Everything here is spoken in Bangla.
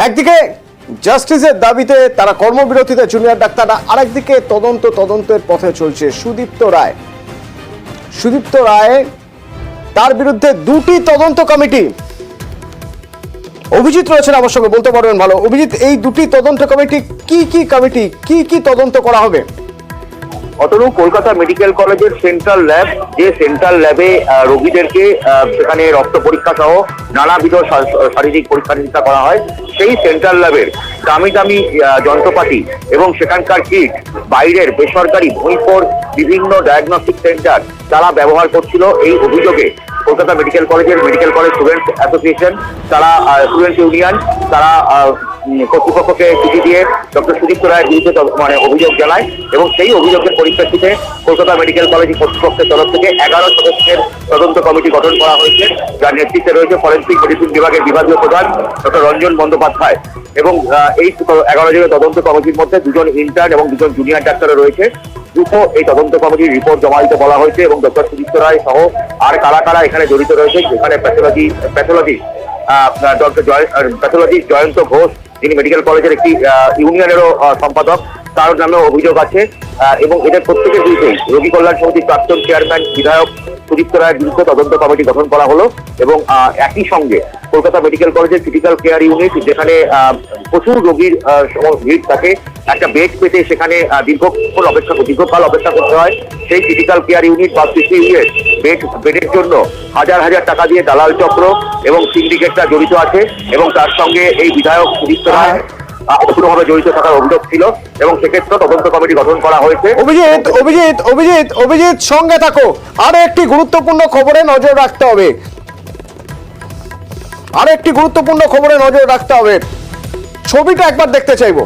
একদিকে জাস্টিসের দাবিতে তারা কর্মবিরতিতে জুনিয়র ডাক্তাররা, আরেকদিকে তদন্তের পথে চলছে সুদীপ্ত রায় তার বিরুদ্ধে দুটি তদন্ত কমিটি। অভিজিৎ রয়েছেন আমার সঙ্গে, বলতে পারবেন ভালো। অভিজিৎ, এই দুটি তদন্ত কমিটি কি তদন্ত করা হবে? অতনু, কলকাতা মেডিকেল কলেজের সেন্ট্রাল ল্যাব, যে সেন্ট্রাল ল্যাবে রোগীদেরকে সেখানে রক্ত পরীক্ষা সহ নানাবিধ শারীরিক পরীক্ষা নিরীক্ষা করা হয়, সেই সেন্ট্রাল ল্যাবের দামি দামি যন্ত্রপাতি এবং সেখানকার কিট বাইরের বেসরকারি ভূঁইপোর বিভিন্ন ডায়াগনস্টিক সেন্টার তারা ব্যবহার করছিল। এই অভিযোগে Kolkata medical college students association, তারা স্টুডেন্ট ইউনিয়ন, তারা কর্তৃপক্ষকে চিঠি দিয়ে ডক্টর সুদীপ্ত রায়ের বিরুদ্ধে অভিযোগ জানায় এবং সেই অভিযোগের পরিপ্রেক্ষিতে কলকাতা মেডিকেল কলেজ কর্তৃপক্ষের তরফ থেকে 11 সদস্যের তদন্ত কমিটি গঠন করা হয়েছে, যার নেতৃত্বে রয়েছে ফরেন্সিক মেডিসিন বিভাগের বিভাগীয় প্রধান ডক্টর রঞ্জন বন্দ্যোপাধ্যায়। এবং এই 11 জনের তদন্ত কমিটির মধ্যে 2 জন ইন্টার্ন এবং 2 জন জুনিয়র ডাক্তারও রয়েছে। দ্রুত এই তদন্ত কমিটির রিপোর্ট জমা দিতে বলা হয়েছে এবং ডক্টর সুদীপ্ত রায় সহ আর কারা এখানে জড়িত রয়েছে, এখানে প্যাথোলজি জয়ন্ত ঘোষ, যিনি মেডিকেল কলেজের একটি ইউনিয়নেরও সম্পাদক, তার নামে অভিযোগ আছে। এবং এদের প্রত্যেকের বিরুদ্ধেই রোগী কল্যাণ সমিতির প্রাক্তন চেয়ারম্যান বিধায়ক সুদীপ্ত রায়ের বিরুদ্ধে তদন্ত কমিটি গঠন করা হলো। এবং একই সঙ্গে কলকাতা মেডিকেল কলেজের ক্রিটিক্যাল কেয়ার ইউনিট, যেখানে প্রচুর রোগীর ভিড় থাকে, একটা বেড পেতে সেখানে দীর্ঘকাল অপেক্ষা করতে হয়। সেই ক্রিটিক্যাল কেয়ার ইউনিট বা সিসিইউ বেডের জন্য হাজার টাকা দিয়ে দালাল চক্র এবং সিন্ডিকেটরা জড়িত আছে এবং তার সঙ্গে এই বিধায়ক সুদীপ্ত রায় পুরোভাবে জড়িত থাকার অভিযোগ ছিল এবং সেক্ষেত্রে তদন্ত কমিটি গঠন করা হয়েছে। অভিজিৎ সঙ্গে থাকো, আরো একটি গুরুত্বপূর্ণ খবরে নজর রাখতে হবে। ছবিটা একবার দেখতে চাইবো।